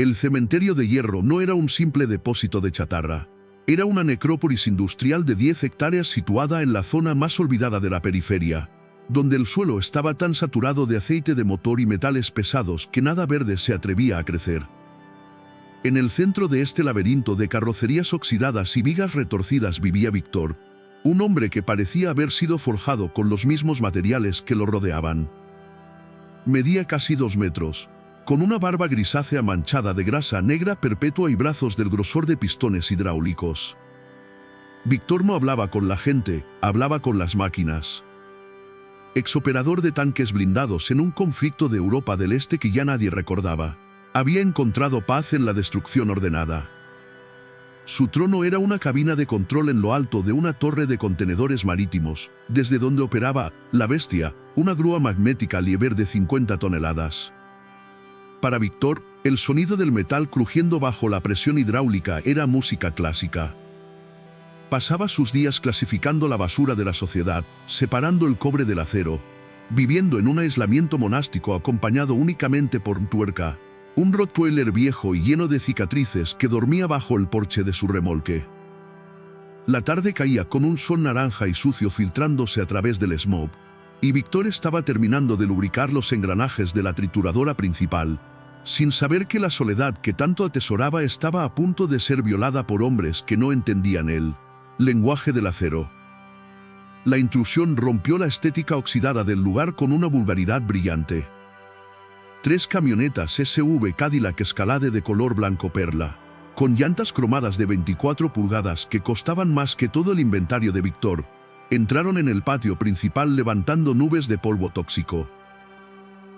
El cementerio de hierro no era un simple depósito de chatarra. Era una necrópolis industrial de 10 hectáreas situada en la zona más olvidada de la periferia, donde el suelo estaba tan saturado de aceite de motor y metales pesados que nada verde se atrevía a crecer. En el centro de este laberinto de carrocerías oxidadas y vigas retorcidas vivía Víctor, un hombre que parecía haber sido forjado con los mismos materiales que lo rodeaban. Medía casi 2 metros, con una barba grisácea manchada de grasa negra perpetua y brazos del grosor de pistones hidráulicos. Víctor no hablaba con la gente, hablaba con las máquinas. Exoperador de tanques blindados en un conflicto de Europa del Este que ya nadie recordaba, había encontrado paz en la destrucción ordenada. Su trono era una cabina de control en lo alto de una torre de contenedores marítimos, desde donde operaba la Bestia, una grúa magnética Liebherr de 50 toneladas. Para Víctor, el sonido del metal crujiendo bajo la presión hidráulica era música clásica. Pasaba sus días clasificando la basura de la sociedad, separando el cobre del acero, viviendo en un aislamiento monástico acompañado únicamente por Tuerka, un Rottweiler viejo y lleno de cicatrices que dormía bajo el porche de su remolque. La tarde caía con un sol naranja y sucio filtrándose a través del smog, y Víctor estaba terminando de lubricar los engranajes de la trituradora principal, sin saber que la soledad que tanto atesoraba estaba a punto de ser violada por hombres que no entendían el lenguaje del acero. La intrusión rompió la estética oxidada del lugar con una vulgaridad brillante. 3 camionetas SUV Cadillac Escalade de color blanco perla, con llantas cromadas de 24 pulgadas que costaban más que todo el inventario de Víctor, entraron en el patio principal levantando nubes de polvo tóxico.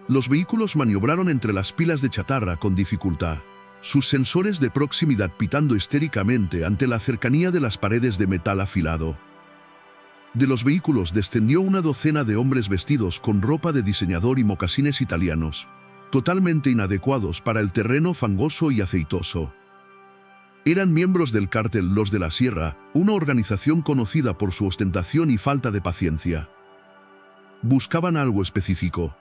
Los vehículos maniobraron entre las pilas de chatarra con dificultad, sus sensores de proximidad pitando histéricamente ante la cercanía de las paredes de metal afilado. De los vehículos descendió una docena de hombres vestidos con ropa de diseñador y mocasines italianos, totalmente inadecuados para el terreno fangoso y aceitoso. Eran miembros del cártel Los de la Sierra, una organización conocida por su ostentación y falta de paciencia. Buscaban algo específico.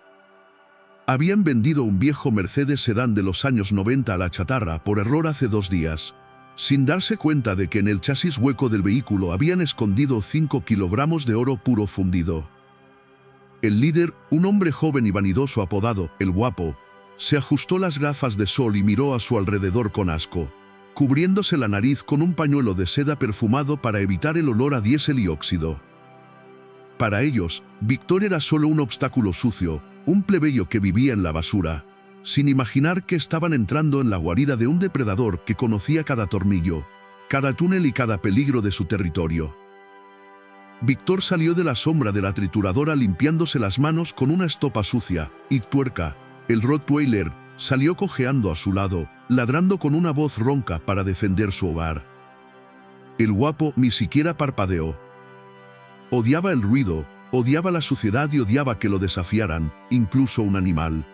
Habían vendido un viejo Mercedes sedán de los años 90 a la chatarra por error hace 2 días, sin darse cuenta de que en el chasis hueco del vehículo habían escondido 5 kilogramos de oro puro fundido. El líder, un hombre joven y vanidoso apodado El Guapo, se ajustó las gafas de sol y miró a su alrededor con asco, cubriéndose la nariz con un pañuelo de seda perfumado para evitar el olor a diésel y óxido. Para ellos, Víctor era solo un obstáculo sucio, un plebeyo que vivía en la basura, sin imaginar que estaban entrando en la guarida de un depredador que conocía cada tornillo, cada túnel y cada peligro de su territorio. Víctor salió de la sombra de la trituradora limpiándose las manos con una estopa sucia, y Tuerka, el Rottweiler, salió cojeando a su lado, ladrando con una voz ronca para defender su hogar. El Guapo ni siquiera parpadeó. Odiaba el ruido, odiaba la suciedad y odiaba que lo desafiaran, incluso un animal.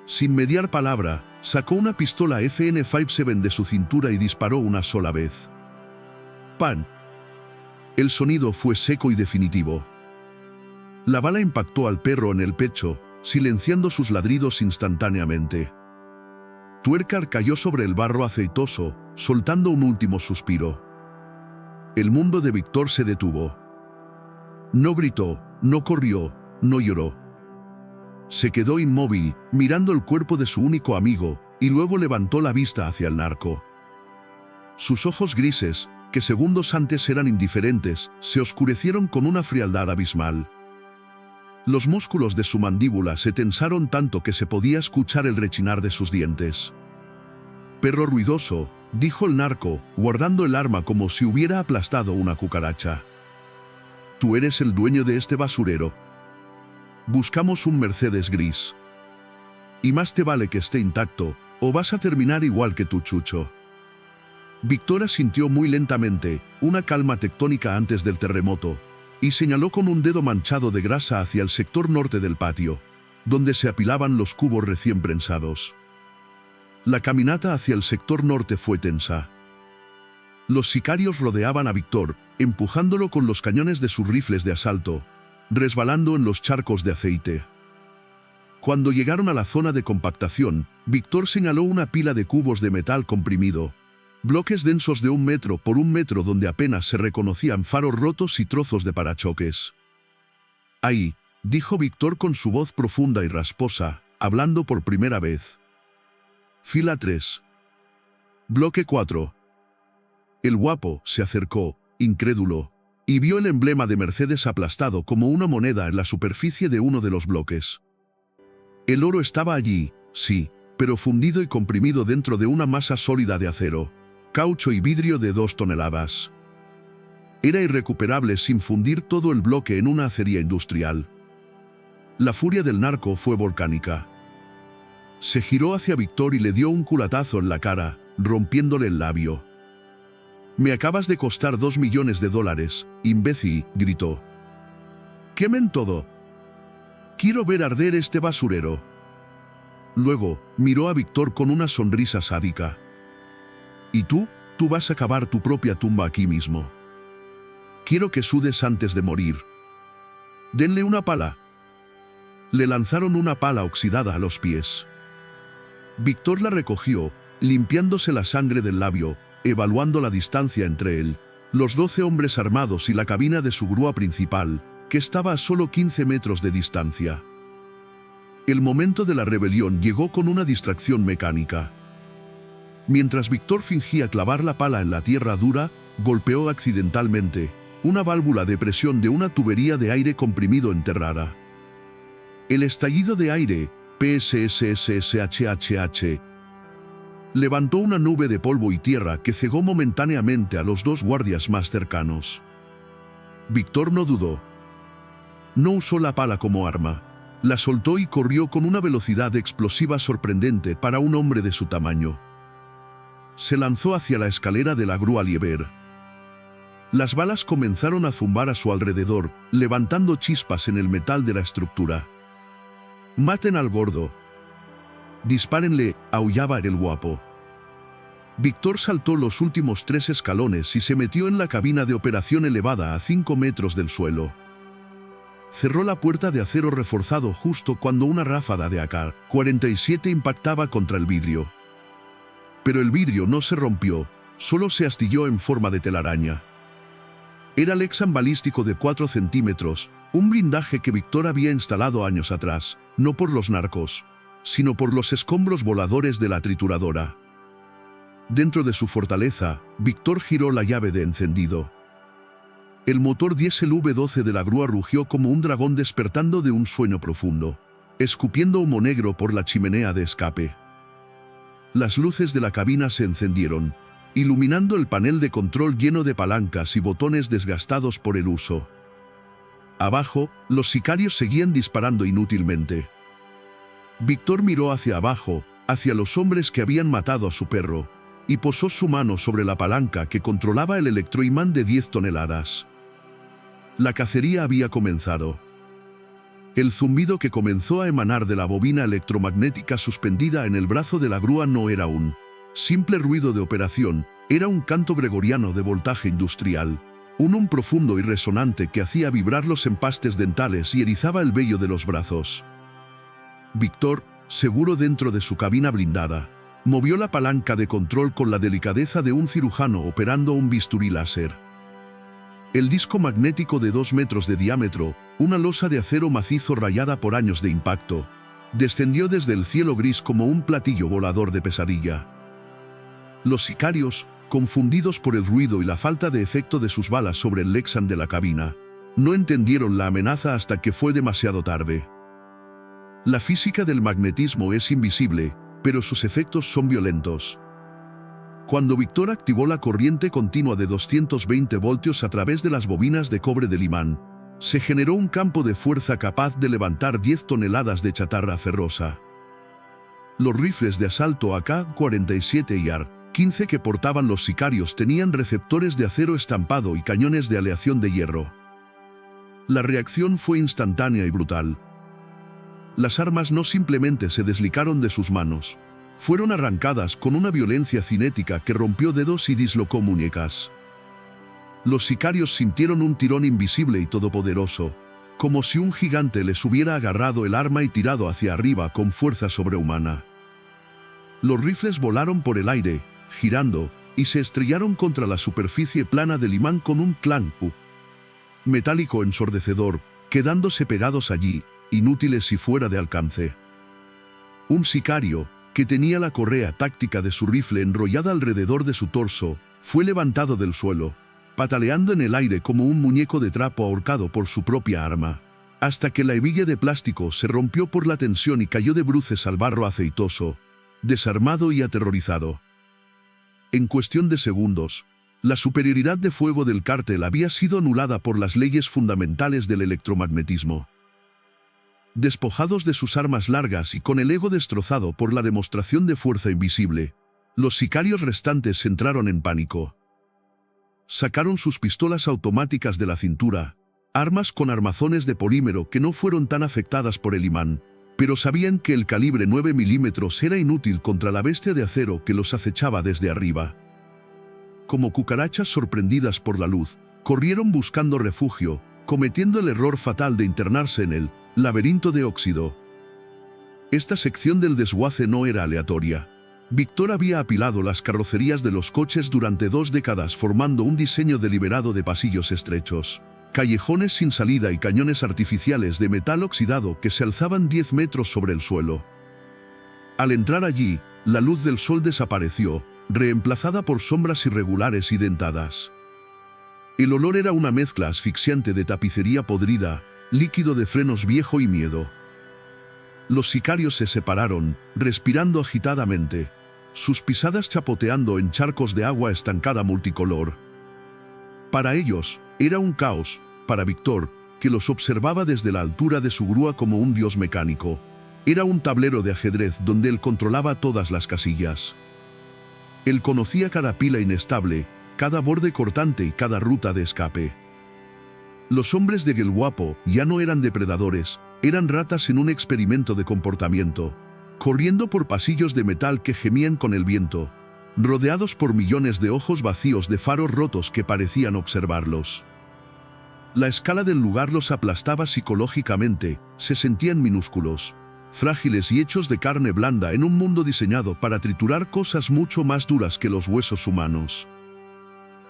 Sin mediar palabra, sacó una pistola FN-57 de su cintura y disparó una sola vez. ¡Pan! El sonido fue seco y definitivo. La bala impactó al perro en el pecho, silenciando sus ladridos instantáneamente. Tuerka cayó sobre el barro aceitoso, soltando un último suspiro. El mundo de Víctor se detuvo. No gritó, no corrió, no lloró. Se quedó inmóvil, mirando el cuerpo de su único amigo, y luego levantó la vista hacia el narco. Sus ojos grises, que segundos antes eran indiferentes, se oscurecieron con una frialdad abismal. Los músculos de su mandíbula se tensaron tanto que se podía escuchar el rechinar de sus dientes. «Perro ruidoso», dijo el narco, guardando el arma como si hubiera aplastado una cucaracha. «Tú eres el dueño de este basurero. Buscamos un Mercedes gris. Y más te vale que esté intacto, o vas a terminar igual que tu chucho». Víctor asintió muy lentamente, una calma tectónica antes del terremoto, y señaló con un dedo manchado de grasa hacia el sector norte del patio, donde se apilaban los cubos recién prensados. La caminata hacia el sector norte fue tensa. Los sicarios rodeaban a Víctor, empujándolo con los cañones de sus rifles de asalto, resbalando en los charcos de aceite. Cuando llegaron a la zona de compactación, Víctor señaló una pila de cubos de metal comprimido. Bloques densos de 1 metro por 1 metro donde apenas se reconocían faros rotos y trozos de parachoques. «Ahí», dijo Víctor con su voz profunda y rasposa, hablando por primera vez. Fila 3. Bloque 4. El guapo se acercó, incrédulo, y vio el emblema de Mercedes aplastado como una moneda en la superficie de uno de los bloques. El oro estaba allí, sí, pero fundido y comprimido dentro de una masa sólida de acero, caucho y vidrio de 2 toneladas. Era irrecuperable sin fundir todo el bloque en una acería industrial. La furia del narco fue volcánica. Se giró hacia Víctor y le dio un culatazo en la cara, rompiéndole el labio. «Me acabas de costar $2 millones, imbécil», gritó. «Quemen todo. Quiero ver arder este basurero». Luego, miró a Víctor con una sonrisa sádica. «¿Y tú? Tú vas a cavar tu propia tumba aquí mismo. Quiero que sudes antes de morir. Denle una pala». Le lanzaron una pala oxidada a los pies. Víctor la recogió, limpiándose la sangre del labio, evaluando la distancia entre él, los 12 hombres armados y la cabina de su grúa principal, que estaba a solo 15 metros de distancia. El momento de la rebelión llegó con una distracción mecánica. Mientras Víctor fingía clavar la pala en la tierra dura, golpeó accidentalmente una válvula de presión de una tubería de aire comprimido enterrada. El estallido de aire, PSSSSHHH, levantó una nube de polvo y tierra que cegó momentáneamente a los 2 guardias más cercanos. Víctor no dudó. No usó la pala como arma. La soltó y corrió con una velocidad explosiva sorprendente para un hombre de su tamaño. Se lanzó hacia la escalera de la grúa Lieber. Las balas comenzaron a zumbar a su alrededor, levantando chispas en el metal de la estructura. «Maten al gordo. Dispárenle», aullaba el guapo. Víctor saltó los últimos 3 escalones y se metió en la cabina de operación elevada a 5 metros del suelo. Cerró la puerta de acero reforzado justo cuando una ráfaga de AK-47 impactaba contra el vidrio. Pero el vidrio no se rompió, solo se astilló en forma de telaraña. Era el Lexan balístico de 4 centímetros, un blindaje que Víctor había instalado años atrás, no por los narcos, sino por los escombros voladores de la trituradora. Dentro de su fortaleza, Víctor giró la llave de encendido. El motor diésel V12 de la grúa rugió como un dragón despertando de un sueño profundo, escupiendo humo negro por la chimenea de escape. Las luces de la cabina se encendieron, iluminando el panel de control lleno de palancas y botones desgastados por el uso. Abajo, los sicarios seguían disparando inútilmente. Víctor miró hacia abajo, hacia los hombres que habían matado a su perro, y posó su mano sobre la palanca que controlaba el electroimán de 10 toneladas. La cacería había comenzado. El zumbido que comenzó a emanar de la bobina electromagnética suspendida en el brazo de la grúa no era un simple ruido de operación, era un canto gregoriano de voltaje industrial, un profundo y resonante que hacía vibrar los empastes dentales y erizaba el vello de los brazos. Víctor, seguro dentro de su cabina blindada, movió la palanca de control con la delicadeza de un cirujano operando un bisturí láser. El disco magnético de 2 metros de diámetro, una losa de acero macizo rayada por años de impacto, descendió desde el cielo gris como un platillo volador de pesadilla. Los sicarios, confundidos por el ruido y la falta de efecto de sus balas sobre el Lexan de la cabina, no entendieron la amenaza hasta que fue demasiado tarde. La física del magnetismo es invisible, pero sus efectos son violentos. Cuando Víctor activó la corriente continua de 220 voltios a través de las bobinas de cobre del imán, se generó un campo de fuerza capaz de levantar 10 toneladas de chatarra ferrosa. Los rifles de asalto AK-47 y AR-15 que portaban los sicarios tenían receptores de acero estampado y cañones de aleación de hierro. La reacción fue instantánea y brutal. Las armas no simplemente se desligaron de sus manos, fueron arrancadas con una violencia cinética que rompió dedos y dislocó muñecas. Los sicarios sintieron un tirón invisible y todopoderoso, como si un gigante les hubiera agarrado el arma y tirado hacia arriba con fuerza sobrehumana. Los rifles volaron por el aire, girando, y se estrellaron contra la superficie plana del imán con un clank metálico ensordecedor, quedándose pegados allí, inútiles y fuera de alcance. Un sicario, que tenía la correa táctica de su rifle enrollada alrededor de su torso, fue levantado del suelo, pataleando en el aire como un muñeco de trapo ahorcado por su propia arma, hasta que la hebilla de plástico se rompió por la tensión y cayó de bruces al barro aceitoso, desarmado y aterrorizado. En cuestión de segundos, la superioridad de fuego del cártel había sido anulada por las leyes fundamentales del electromagnetismo. Despojados de sus armas largas y con el ego destrozado por la demostración de fuerza invisible, los sicarios restantes entraron en pánico. Sacaron sus pistolas automáticas de la cintura, armas con armazones de polímero que no fueron tan afectadas por el imán, pero sabían que el calibre 9 milímetros era inútil contra la bestia de acero que los acechaba desde arriba. Como cucarachas sorprendidas por la luz, corrieron buscando refugio, cometiendo el error fatal de internarse en el laberinto de óxido. Esta sección del desguace no era aleatoria. Víctor había apilado las carrocerías de los coches durante 2 décadas formando un diseño deliberado de pasillos estrechos, callejones sin salida y cañones artificiales de metal oxidado que se alzaban 10 metros sobre el suelo. Al entrar allí, la luz del sol desapareció, reemplazada por sombras irregulares y dentadas. El olor era una mezcla asfixiante de tapicería podrida, líquido de frenos viejo y miedo. Los sicarios se separaron, respirando agitadamente, sus pisadas chapoteando en charcos de agua estancada multicolor. Para ellos, era un caos. Para Víctor, que los observaba desde la altura de su grúa como un dios mecánico, era un tablero de ajedrez donde él controlaba todas las casillas. Él conocía cada pila inestable, cada borde cortante y cada ruta de escape. Los hombres de Guelguapo ya no eran depredadores, eran ratas en un experimento de comportamiento, corriendo por pasillos de metal que gemían con el viento, rodeados por millones de ojos vacíos de faros rotos que parecían observarlos. La escala del lugar los aplastaba psicológicamente, se sentían minúsculos, frágiles y hechos de carne blanda en un mundo diseñado para triturar cosas mucho más duras que los huesos humanos.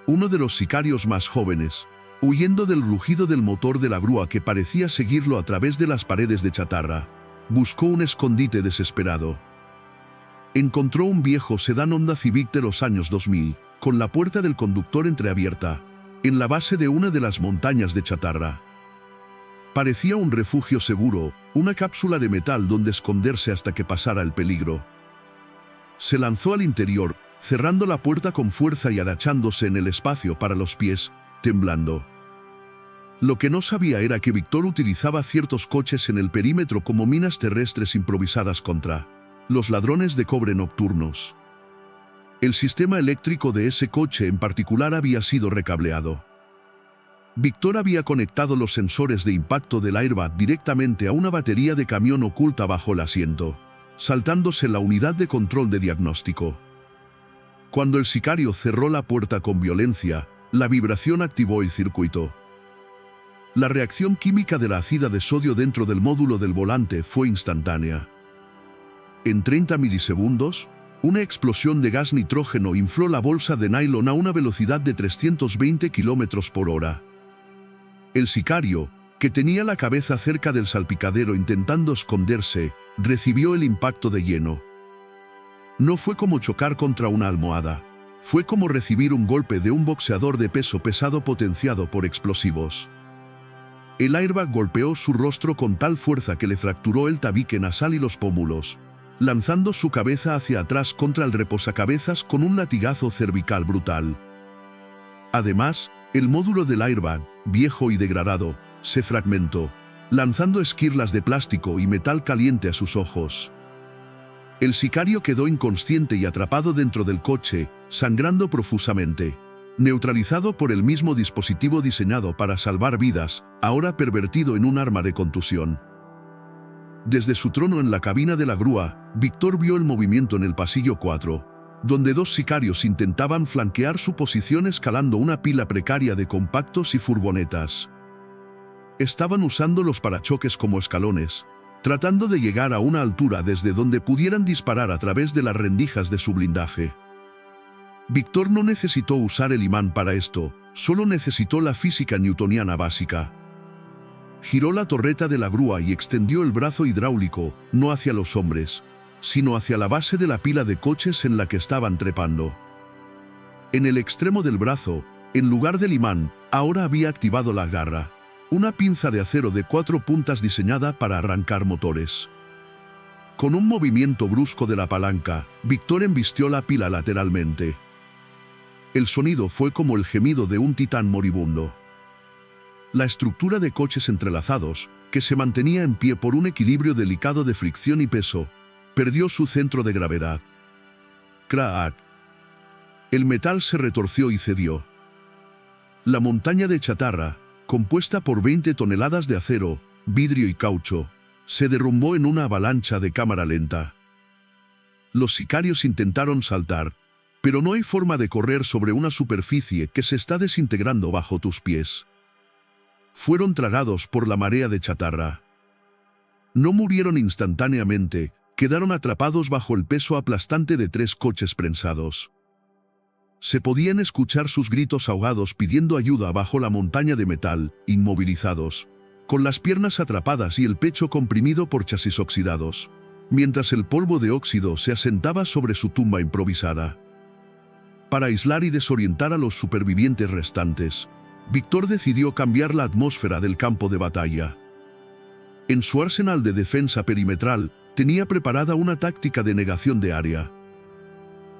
Uno de los sicarios más jóvenes, huyendo del rugido del motor de la grúa que parecía seguirlo a través de las paredes de chatarra, buscó un escondite desesperado. Encontró un viejo sedán Honda Civic de los años 2000, con la puerta del conductor entreabierta, en la base de una de las montañas de chatarra. Parecía un refugio seguro, una cápsula de metal donde esconderse hasta que pasara el peligro. Se lanzó al interior, cerrando la puerta con fuerza y agachándose en el espacio para los pies, temblando. Lo que no sabía era que Víctor utilizaba ciertos coches en el perímetro como minas terrestres improvisadas contra los ladrones de cobre nocturnos. El sistema eléctrico de ese coche en particular había sido recableado. Víctor había conectado los sensores de impacto del airbag directamente a una batería de camión oculta bajo el asiento, saltándose la unidad de control de diagnóstico. Cuando el sicario cerró la puerta con violencia, la vibración activó el circuito. La reacción química de la ácida de sodio dentro del módulo del volante fue instantánea. En 30 milisegundos, una explosión de gas nitrógeno infló la bolsa de nylon a una velocidad de 320 km por hora. El sicario, que tenía la cabeza cerca del salpicadero intentando esconderse, recibió el impacto de lleno. No fue como chocar contra una almohada. Fue como recibir un golpe de un boxeador de peso pesado potenciado por explosivos. El airbag golpeó su rostro con tal fuerza que le fracturó el tabique nasal y los pómulos, lanzando su cabeza hacia atrás contra el reposacabezas con un latigazo cervical brutal. Además, el módulo del airbag, viejo y degradado, se fragmentó, lanzando esquirlas de plástico y metal caliente a sus ojos. El sicario quedó inconsciente y atrapado dentro del coche, sangrando profusamente, neutralizado por el mismo dispositivo diseñado para salvar vidas, ahora pervertido en un arma de contusión. Desde su trono en la cabina de la grúa, Víctor vio el movimiento en el pasillo 4, donde 2 sicarios intentaban flanquear su posición escalando una pila precaria de compactos y furgonetas. Estaban usando los parachoques como escalones, tratando de llegar a una altura desde donde pudieran disparar a través de las rendijas de su blindaje. Víctor no necesitó usar el imán para esto, solo necesitó la física newtoniana básica. Giró la torreta de la grúa y extendió el brazo hidráulico, no hacia los hombres, sino hacia la base de la pila de coches en la que estaban trepando. En el extremo del brazo, en lugar del imán, ahora había activado la garra, una pinza de acero de 4 puntas diseñada para arrancar motores. Con un movimiento brusco de la palanca, Víctor embistió la pila lateralmente. El sonido fue como el gemido de un titán moribundo. La estructura de coches entrelazados, que se mantenía en pie por un equilibrio delicado de fricción y peso, perdió su centro de gravedad. ¡Crack! El metal se retorció y cedió. La montaña de chatarra, compuesta por 20 toneladas de acero, vidrio y caucho, se derrumbó en una avalancha de cámara lenta. Los sicarios intentaron saltar, pero no hay forma de correr sobre una superficie que se está desintegrando bajo tus pies. Fueron tragados por la marea de chatarra. No murieron instantáneamente, quedaron atrapados bajo el peso aplastante de 3 coches prensados. Se podían escuchar sus gritos ahogados pidiendo ayuda bajo la montaña de metal, inmovilizados, con las piernas atrapadas y el pecho comprimido por chasis oxidados, mientras el polvo de óxido se asentaba sobre su tumba improvisada. Para aislar y desorientar a los supervivientes restantes, Víctor decidió cambiar la atmósfera del campo de batalla. En su arsenal de defensa perimetral, tenía preparada una táctica de negación de área.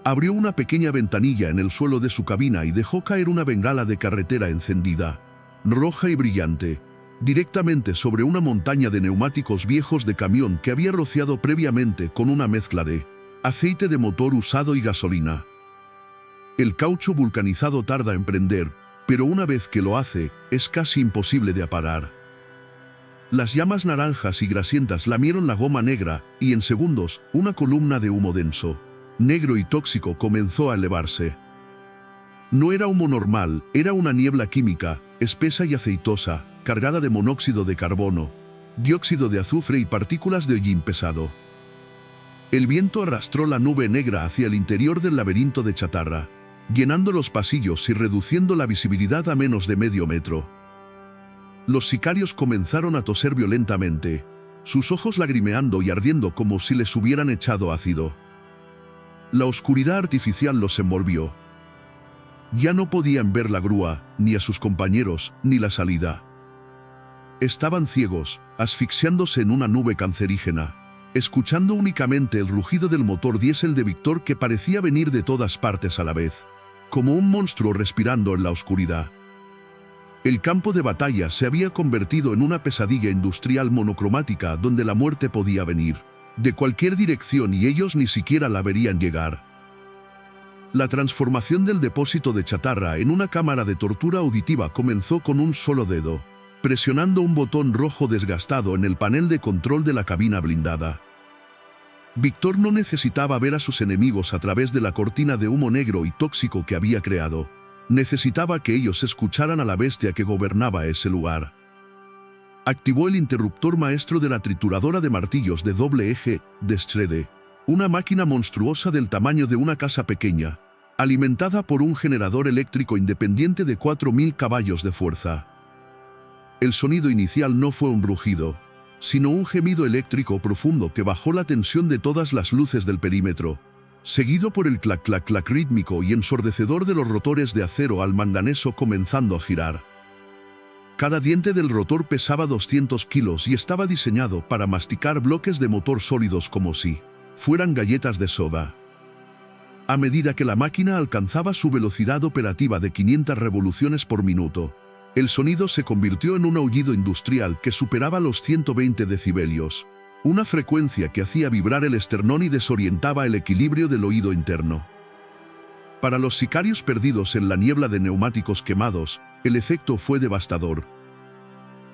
Abrió una pequeña ventanilla en el suelo de su cabina y dejó caer una bengala de carretera encendida, roja y brillante, directamente sobre una montaña de neumáticos viejos de camión que había rociado previamente con una mezcla de aceite de motor usado y gasolina. El caucho vulcanizado tarda en prender, pero una vez que lo hace, es casi imposible de apagar. Las llamas naranjas y grasientas lamieron la goma negra, y en segundos, una columna de humo denso, negro y tóxico comenzó a elevarse. No era humo normal, era una niebla química, espesa y aceitosa, cargada de monóxido de carbono, dióxido de azufre y partículas de hollín pesado. El viento arrastró la nube negra hacia el interior del laberinto de chatarra, llenando los pasillos y reduciendo la visibilidad a menos de medio metro. Los sicarios comenzaron a toser violentamente, sus ojos lagrimeando y ardiendo como si les hubieran echado ácido. La oscuridad artificial los envolvió. Ya no podían ver la grúa, ni a sus compañeros, ni la salida. Estaban ciegos, asfixiándose en una nube cancerígena, escuchando únicamente el rugido del motor diésel de Víctor que parecía venir de todas partes a la vez, como un monstruo respirando en la oscuridad. El campo de batalla se había convertido en una pesadilla industrial monocromática donde la muerte podía venir de cualquier dirección y ellos ni siquiera la verían llegar. La transformación del depósito de chatarra en una cámara de tortura auditiva comenzó con un solo dedo, presionando un botón rojo desgastado en el panel de control de la cabina blindada. Víctor no necesitaba ver a sus enemigos a través de la cortina de humo negro y tóxico que había creado. Necesitaba que ellos escucharan a la bestia que gobernaba ese lugar. Activó el interruptor maestro de la trituradora de martillos de doble eje, Destrede, una máquina monstruosa del tamaño de una casa pequeña, alimentada por un generador eléctrico independiente de 4000 caballos de fuerza. El sonido inicial no fue un rugido, sino un gemido eléctrico profundo que bajó la tensión de todas las luces del perímetro, seguido por el clac-clac-clac rítmico y ensordecedor de los rotores de acero al manganeso comenzando a girar. Cada diente del rotor pesaba 200 kilos y estaba diseñado para masticar bloques de motor sólidos como si fueran galletas de soda. A medida que la máquina alcanzaba su velocidad operativa de 500 revoluciones por minuto, el sonido se convirtió en un aullido industrial que superaba los 120 decibelios, una frecuencia que hacía vibrar el esternón y desorientaba el equilibrio del oído interno. Para los sicarios perdidos en la niebla de neumáticos quemados, el efecto fue devastador.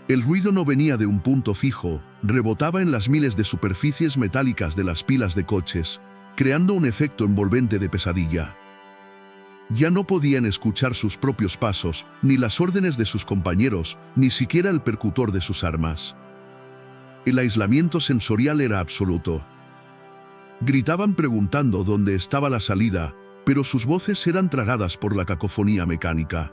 El ruido no venía de un punto fijo, rebotaba en las miles de superficies metálicas de las pilas de coches, creando un efecto envolvente de pesadilla. Ya no podían escuchar sus propios pasos, ni las órdenes de sus compañeros, ni siquiera el percutor de sus armas. El aislamiento sensorial era absoluto. Gritaban preguntando dónde estaba la salida, pero sus voces eran tragadas por la cacofonía mecánica.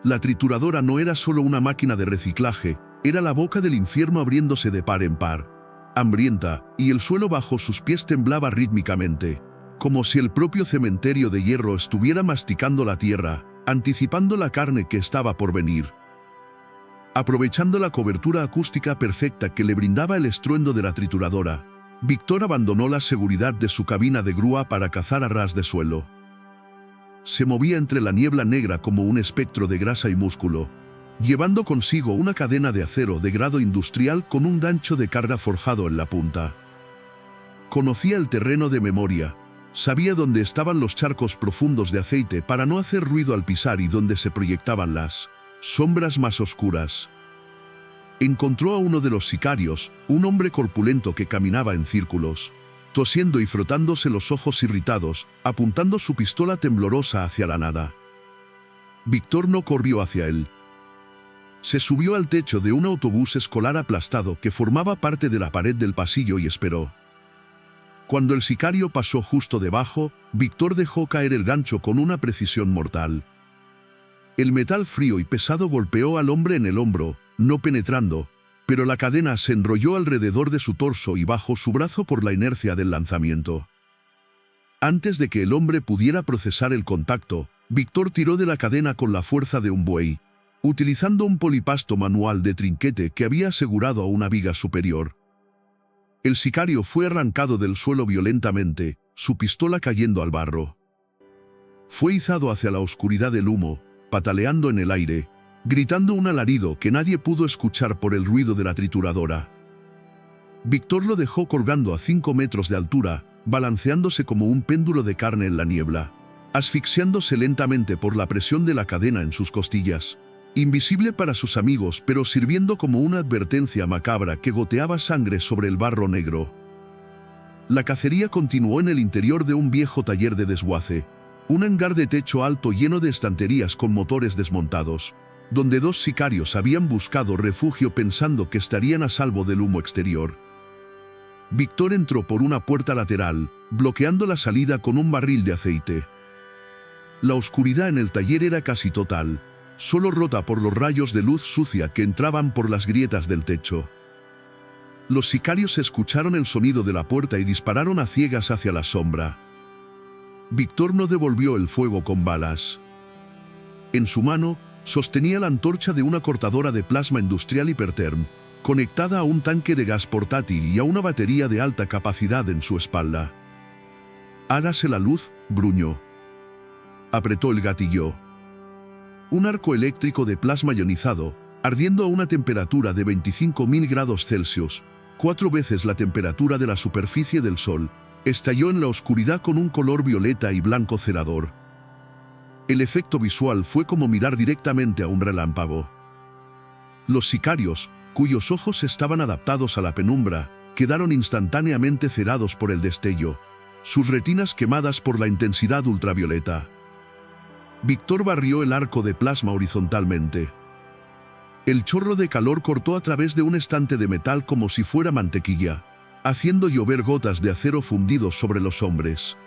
La trituradora no era solo una máquina de reciclaje, era la boca del infierno abriéndose de par en par, hambrienta, y el suelo bajo sus pies temblaba rítmicamente, como si el propio cementerio de hierro estuviera masticando la tierra, anticipando la carne que estaba por venir. Aprovechando la cobertura acústica perfecta que le brindaba el estruendo de la trituradora, Víctor abandonó la seguridad de su cabina de grúa para cazar a ras de suelo. Se movía entre la niebla negra como un espectro de grasa y músculo, llevando consigo una cadena de acero de grado industrial con un gancho de carga forjado en la punta. Conocía el terreno de memoria, sabía dónde estaban los charcos profundos de aceite para no hacer ruido al pisar y dónde se proyectaban las sombras más oscuras. Encontró a uno de los sicarios, un hombre corpulento que caminaba en círculos, tosiendo y frotándose los ojos irritados, apuntando su pistola temblorosa hacia la nada. Víctor no corrió hacia él. Se subió al techo de un autobús escolar aplastado que formaba parte de la pared del pasillo y esperó. Cuando el sicario pasó justo debajo, Víctor dejó caer el gancho con una precisión mortal. El metal frío y pesado golpeó al hombre en el hombro, no penetrando, pero la cadena se enrolló alrededor de su torso y bajo su brazo por la inercia del lanzamiento. Antes de que el hombre pudiera procesar el contacto, Víctor tiró de la cadena con la fuerza de un buey, utilizando un polipasto manual de trinquete que había asegurado a una viga superior. El sicario fue arrancado del suelo violentamente, su pistola cayendo al barro. Fue izado hacia la oscuridad del humo, pataleando en el aire, gritando un alarido que nadie pudo escuchar por el ruido de la trituradora. Víctor lo dejó colgando a 5 metros de altura, balanceándose como un péndulo de carne en la niebla, asfixiándose lentamente por la presión de la cadena en sus costillas, invisible para sus amigos pero sirviendo como una advertencia macabra que goteaba sangre sobre el barro negro. La cacería continuó en el interior de un viejo taller de desguace, un hangar de techo alto lleno de estanterías con motores desmontados, donde 2 sicarios habían buscado refugio pensando que estarían a salvo del humo exterior. Víctor entró por una puerta lateral, bloqueando la salida con un barril de aceite. La oscuridad en el taller era casi total, solo rota por los rayos de luz sucia que entraban por las grietas del techo. Los sicarios escucharon el sonido de la puerta y dispararon a ciegas hacia la sombra. Víctor no devolvió el fuego con balas. En su mano, sostenía la antorcha de una cortadora de plasma industrial Hiperterm, conectada a un tanque de gas portátil y a una batería de alta capacidad en su espalda. «Hágase la luz», gruñó. Apretó el gatillo. Un arco eléctrico de plasma ionizado, ardiendo a una temperatura de 25.000 grados Celsius, 4 veces la temperatura de la superficie del Sol, estalló en la oscuridad con un color violeta y blanco cerador. El efecto visual fue como mirar directamente a un relámpago. Los sicarios, cuyos ojos estaban adaptados a la penumbra, quedaron instantáneamente cerados por el destello, sus retinas quemadas por la intensidad ultravioleta. Víctor barrió el arco de plasma horizontalmente. El chorro de calor cortó a través de un estante de metal como si fuera mantequilla, haciendo llover gotas de acero fundidos sobre los hombres.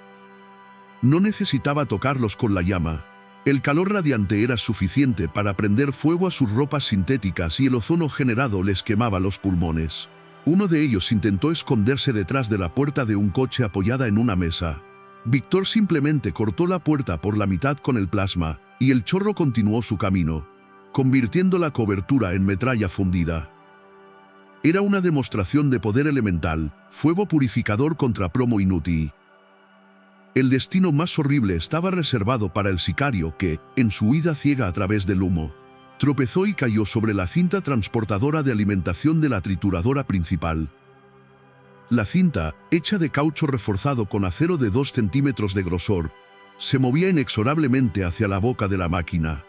No necesitaba tocarlos con la llama. El calor radiante era suficiente para prender fuego a sus ropas sintéticas y el ozono generado les quemaba los pulmones. Uno de ellos intentó esconderse detrás de la puerta de un coche apoyada en una mesa. Víctor simplemente cortó la puerta por la mitad con el plasma, y el chorro continuó su camino, convirtiendo la cobertura en metralla fundida. Era una demostración de poder elemental, fuego purificador contra plomo inútil. El destino más horrible estaba reservado para el sicario que, en su huida ciega a través del humo, tropezó y cayó sobre la cinta transportadora de alimentación de la trituradora principal. La cinta, hecha de caucho reforzado con acero de 2 centímetros de grosor, se movía inexorablemente hacia la boca de la máquina.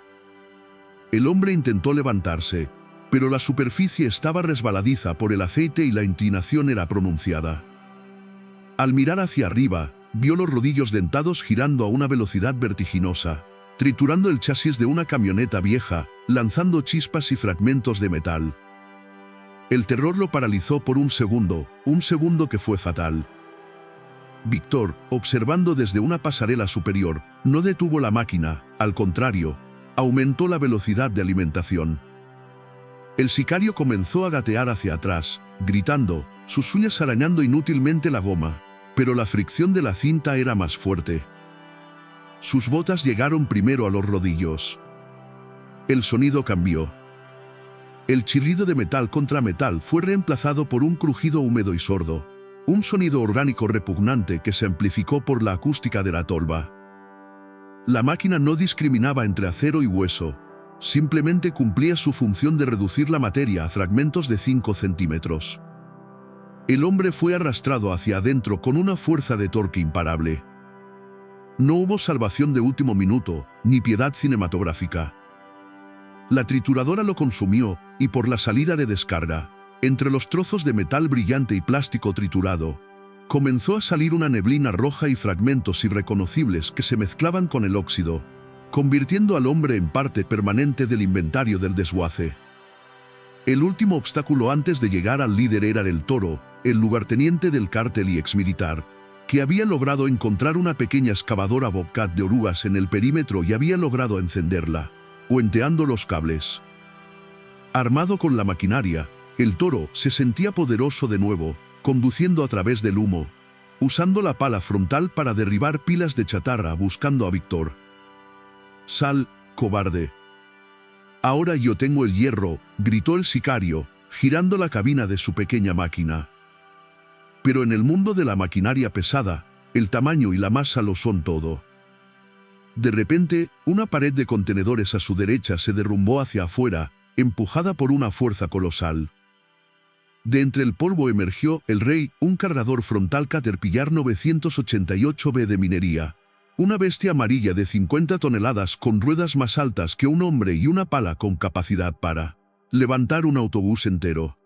El hombre intentó levantarse, pero la superficie estaba resbaladiza por el aceite y la inclinación era pronunciada. Al mirar hacia arriba, vio los rodillos dentados girando a una velocidad vertiginosa, triturando el chasis de una camioneta vieja, lanzando chispas y fragmentos de metal. El terror lo paralizó por un segundo que fue fatal. Víctor, observando desde una pasarela superior, no detuvo la máquina, al contrario, aumentó la velocidad de alimentación. El sicario comenzó a gatear hacia atrás, gritando, sus uñas arañando inútilmente la goma, pero la fricción de la cinta era más fuerte. Sus botas llegaron primero a los rodillos. El sonido cambió. El chirrido de metal contra metal fue reemplazado por un crujido húmedo y sordo, un sonido orgánico repugnante que se amplificó por la acústica de la tolva. La máquina no discriminaba entre acero y hueso, simplemente cumplía su función de reducir la materia a fragmentos de 5 centímetros. El hombre fue arrastrado hacia adentro con una fuerza de torque imparable. No hubo salvación de último minuto, ni piedad cinematográfica. La trituradora lo consumió, y por la salida de descarga, entre los trozos de metal brillante y plástico triturado, comenzó a salir una neblina roja y fragmentos irreconocibles que se mezclaban con el óxido, convirtiendo al hombre en parte permanente del inventario del desguace. El último obstáculo antes de llegar al líder era el Toro, el lugarteniente del cártel y exmilitar, que había logrado encontrar una pequeña excavadora Bobcat de orugas en el perímetro y había logrado encenderla, puenteando los cables. Armado con la maquinaria, el Toro se sentía poderoso de nuevo, conduciendo a través del humo, usando la pala frontal para derribar pilas de chatarra buscando a Víctor. «Sal, cobarde». «Ahora yo tengo el hierro», gritó el sicario, girando la cabina de su pequeña máquina. Pero en el mundo de la maquinaria pesada, el tamaño y la masa lo son todo. De repente, una pared de contenedores a su derecha se derrumbó hacia afuera, empujada por una fuerza colosal. De entre el polvo emergió el Rey, un cargador frontal Caterpillar 988B de minería. Una bestia amarilla de 50 toneladas con ruedas más altas que un hombre y una pala con capacidad para levantar un autobús entero.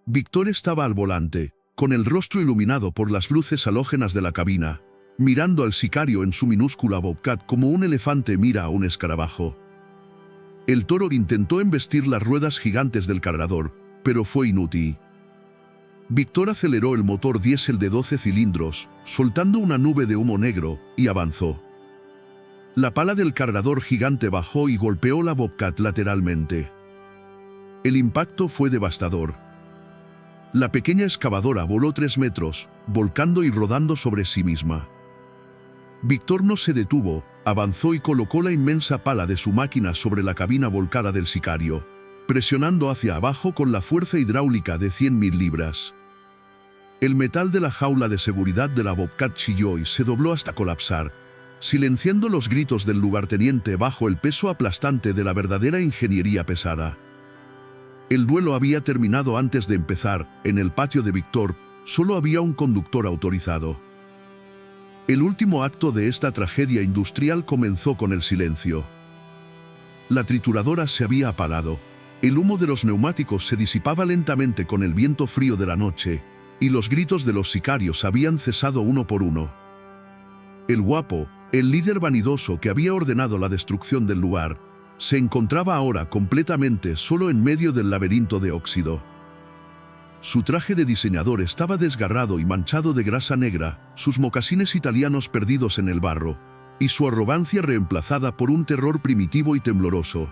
Víctor estaba al volante, con el rostro iluminado por las luces halógenas de la cabina, mirando al sicario en su minúscula Bobcat como un elefante mira a un escarabajo. El Toro intentó embestir las ruedas gigantes del cargador, pero fue inútil. Víctor aceleró el motor diésel de 12 cilindros, soltando una nube de humo negro, y avanzó. La pala del cargador gigante bajó y golpeó la Bobcat lateralmente. El impacto fue devastador. La pequeña excavadora voló 3 metros, volcando y rodando sobre sí misma. Víctor no se detuvo, avanzó y colocó la inmensa pala de su máquina sobre la cabina volcada del sicario, presionando hacia abajo con la fuerza hidráulica de 100.000 libras. El metal de la jaula de seguridad de la Bobcat chilló y se dobló hasta colapsar, silenciando los gritos del lugarteniente bajo el peso aplastante de la verdadera ingeniería pesada. El duelo había terminado antes de empezar. En el patio de Víctor solo había un conductor autorizado. El último acto de esta tragedia industrial comenzó con el silencio. La trituradora se había apagado, el humo de los neumáticos se disipaba lentamente con el viento frío de la noche, y los gritos de los sicarios habían cesado uno por uno. El guapo, el líder vanidoso que había ordenado la destrucción del lugar, se encontraba ahora completamente solo en medio del laberinto de óxido. Su traje de diseñador estaba desgarrado y manchado de grasa negra, sus mocasines italianos perdidos en el barro, y su arrogancia reemplazada por un terror primitivo y tembloroso.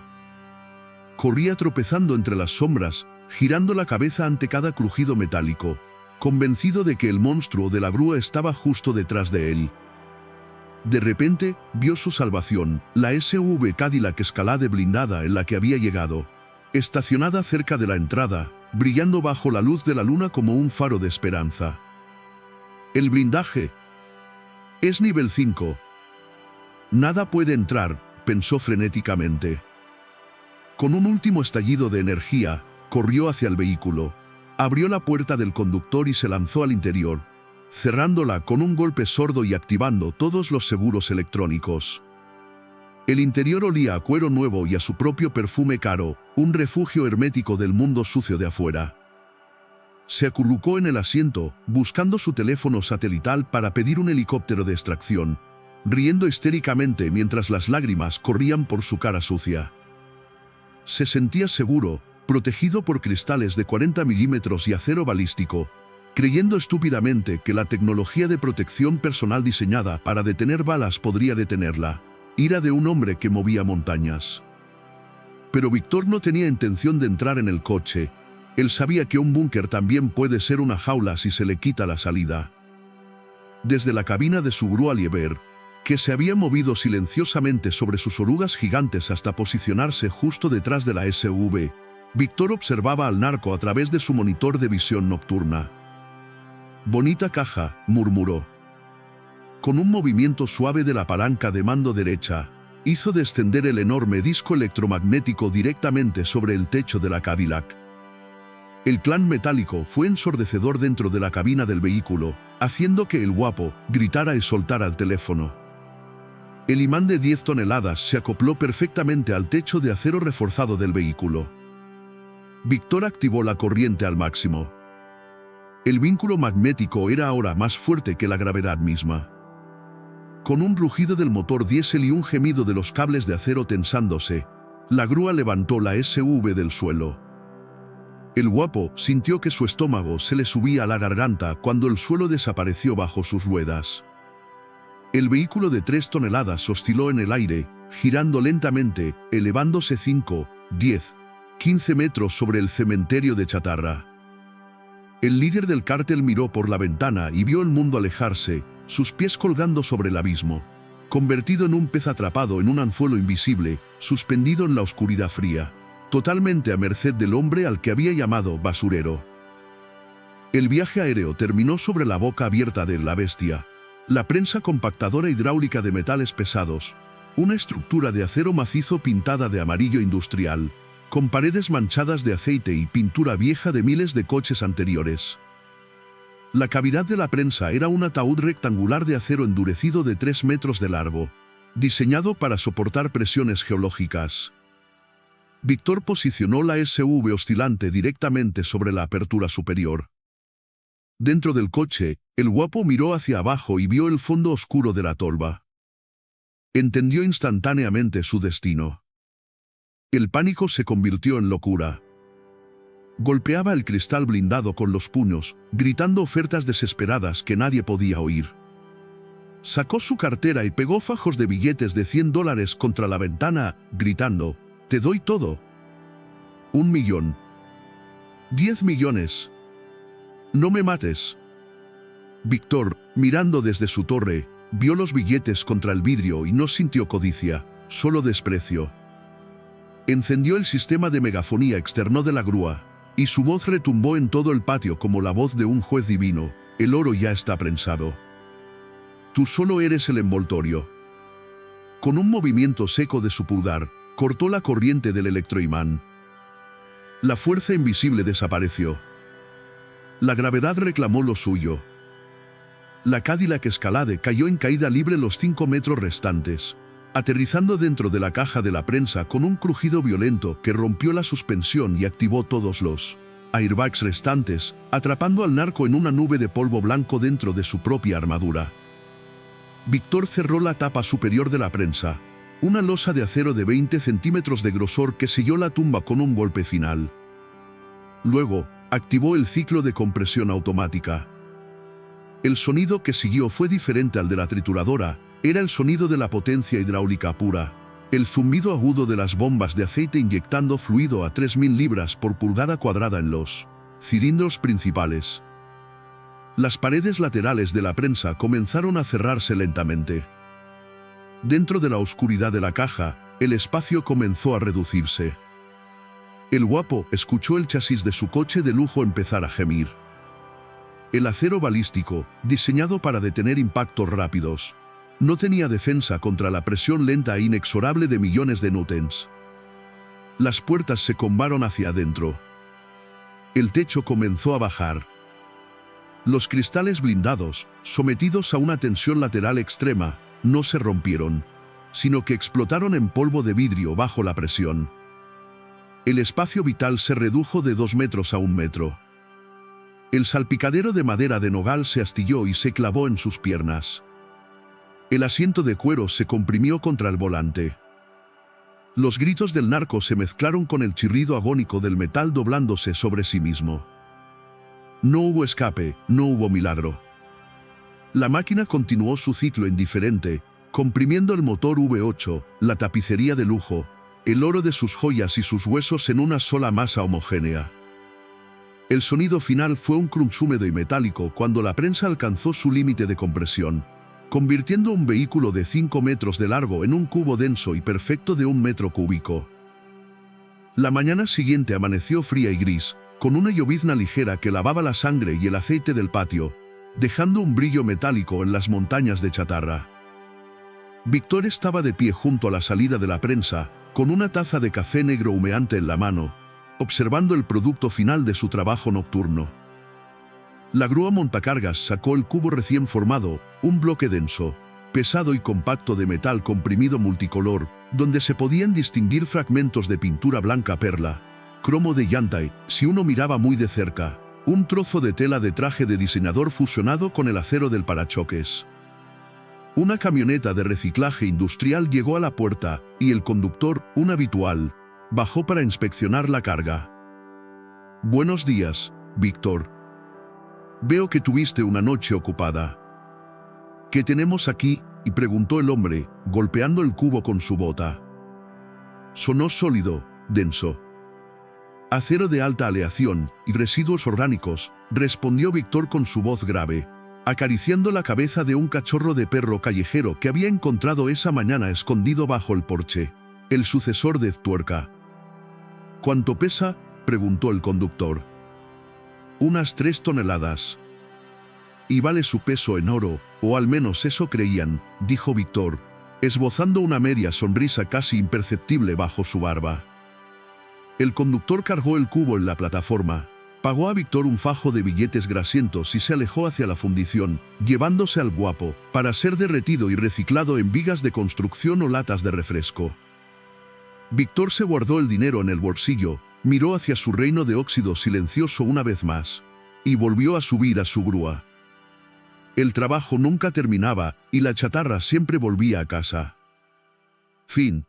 Corría tropezando entre las sombras, girando la cabeza ante cada crujido metálico, convencido de que el monstruo de la grúa estaba justo detrás de él. De repente, vio su salvación, la SUV Cadillac Escalade blindada en la que había llegado, estacionada cerca de la entrada, brillando bajo la luz de la luna como un faro de esperanza. El blindaje es nivel 5. Nada puede entrar, pensó frenéticamente. Con un último estallido de energía, corrió hacia el vehículo, abrió la puerta del conductor y se lanzó al interior, cerrándola con un golpe sordo y activando todos los seguros electrónicos. El interior olía a cuero nuevo y a su propio perfume caro, un refugio hermético del mundo sucio de afuera. Se acurrucó en el asiento, buscando su teléfono satelital para pedir un helicóptero de extracción, riendo histéricamente mientras las lágrimas corrían por su cara sucia. Se sentía seguro, protegido por cristales de 40 milímetros y acero balístico, creyendo estúpidamente que la tecnología de protección personal diseñada para detener balas podría detenerla. Ira de un hombre que movía montañas. Pero Víctor no tenía intención de entrar en el coche. Él sabía que un búnker también puede ser una jaula si se le quita la salida. Desde la cabina de su grúa Lieber, que se había movido silenciosamente sobre sus orugas gigantes hasta posicionarse justo detrás de la SUV, Víctor observaba al narco a través de su monitor de visión nocturna. «Bonita caja», murmuró. Con un movimiento suave de la palanca de mando derecha, hizo descender el enorme disco electromagnético directamente sobre el techo de la Cadillac. El clan metálico fue ensordecedor dentro de la cabina del vehículo, haciendo que el guapo gritara y soltara el teléfono. El imán de 10 toneladas se acopló perfectamente al techo de acero reforzado del vehículo. Víctor activó la corriente al máximo. El vínculo magnético era ahora más fuerte que la gravedad misma. Con un rugido del motor diésel y un gemido de los cables de acero tensándose, la grúa levantó la SUV del suelo. El guapo sintió que su estómago se le subía a la garganta cuando el suelo desapareció bajo sus ruedas. El vehículo de 3 toneladas osciló en el aire, girando lentamente, elevándose 5, 10, 15 metros sobre el cementerio de chatarra. El líder del cártel miró por la ventana y vio el mundo alejarse, sus pies colgando sobre el abismo, convertido en un pez atrapado en un anzuelo invisible, suspendido en la oscuridad fría, totalmente a merced del hombre al que había llamado basurero. El viaje aéreo terminó sobre la boca abierta de la bestia, la prensa compactadora hidráulica de metales pesados, una estructura de acero macizo pintada de amarillo industrial, con paredes manchadas de aceite y pintura vieja de miles de coches anteriores. La cavidad de la prensa era un ataúd rectangular de acero endurecido de 3 metros de largo, diseñado para soportar presiones geológicas. Víctor posicionó la SUV oscilante directamente sobre la apertura superior. Dentro del coche, el guapo miró hacia abajo y vio el fondo oscuro de la tolva. Entendió instantáneamente su destino. El pánico se convirtió en locura. Golpeaba el cristal blindado con los puños, gritando ofertas desesperadas que nadie podía oír. Sacó su cartera y pegó fajos de billetes de $100 contra la ventana, gritando: «Te doy todo. 1 millón. 10 millones. No me mates». Víctor, mirando desde su torre, vio los billetes contra el vidrio y no sintió codicia, solo desprecio. Encendió el sistema de megafonía externo de la grúa, y su voz retumbó en todo el patio como la voz de un juez divino: «El oro ya está prensado. Tú solo eres el envoltorio». Con un movimiento seco de su pulgar, cortó la corriente del electroimán. La fuerza invisible desapareció. La gravedad reclamó lo suyo. La Cadillac Escalade cayó en caída libre los 5 metros restantes, aterrizando dentro de la caja de la prensa con un crujido violento que rompió la suspensión y activó todos los airbags restantes, atrapando al narco en una nube de polvo blanco dentro de su propia armadura. Víctor cerró la tapa superior de la prensa, una losa de acero de 20 centímetros de grosor que selló la tumba con un golpe final. Luego, activó el ciclo de compresión automática. El sonido que siguió fue diferente al de la trituradora. Era el sonido de la potencia hidráulica pura, el zumbido agudo de las bombas de aceite inyectando fluido a 3000 libras por pulgada cuadrada en los cilindros principales. Las paredes laterales de la prensa comenzaron a cerrarse lentamente. Dentro de la oscuridad de la caja, el espacio comenzó a reducirse. El guapo escuchó el chasis de su coche de lujo empezar a gemir. El acero balístico, diseñado para detener impactos rápidos, no tenía defensa contra la presión lenta e inexorable de millones de newtons. Las puertas se combaron hacia adentro. El techo comenzó a bajar. Los cristales blindados, sometidos a una tensión lateral extrema, no se rompieron, sino que explotaron en polvo de vidrio bajo la presión. El espacio vital se redujo de 2 metros a 1 metro. El salpicadero de madera de nogal se astilló y se clavó en sus piernas. El asiento de cuero se comprimió contra el volante. Los gritos del narco se mezclaron con el chirrido agónico del metal doblándose sobre sí mismo. No hubo escape, no hubo milagro. La máquina continuó su ciclo indiferente, comprimiendo el motor V8, la tapicería de lujo, el oro de sus joyas y sus huesos en una sola masa homogénea. El sonido final fue un crunch húmedo y metálico cuando la prensa alcanzó su límite de compresión, convirtiendo un vehículo de 5 metros de largo en un cubo denso y perfecto de 1 metro cúbico. La mañana siguiente amaneció fría y gris, con una llovizna ligera que lavaba la sangre y el aceite del patio, dejando un brillo metálico en las montañas de chatarra. Víctor estaba de pie junto a la salida de la prensa, con una taza de café negro humeante en la mano, observando el producto final de su trabajo nocturno. La grúa montacargas sacó el cubo recién formado, un bloque denso, pesado y compacto de metal comprimido multicolor, donde se podían distinguir fragmentos de pintura blanca perla, cromo de llanta y, si uno miraba muy de cerca, un trozo de tela de traje de diseñador fusionado con el acero del parachoques. Una camioneta de reciclaje industrial llegó a la puerta, y el conductor, un habitual, bajó para inspeccionar la carga. «Buenos días, Víctor. Veo que tuviste una noche ocupada». «¿Qué tenemos aquí?», y preguntó el hombre, golpeando el cubo con su bota. Sonó sólido, denso. «Acero de alta aleación y residuos orgánicos», respondió Víctor con su voz grave, acariciando la cabeza de un cachorro de perro callejero que había encontrado esa mañana escondido bajo el porche, el sucesor de Tuerca. «¿Cuánto pesa?», preguntó el conductor. «Unas 3 toneladas». «Y vale su peso en oro, o al menos eso creían», dijo Víctor, esbozando una media sonrisa casi imperceptible bajo su barba. El conductor cargó el cubo en la plataforma, pagó a Víctor un fajo de billetes grasientos y se alejó hacia la fundición, llevándose al guapo, para ser derretido y reciclado en vigas de construcción o latas de refresco. Víctor se guardó el dinero en el bolsillo, miró hacia su reino de óxido silencioso una vez más, y volvió a subir a su grúa. El trabajo nunca terminaba, y la chatarra siempre volvía a casa. Fin.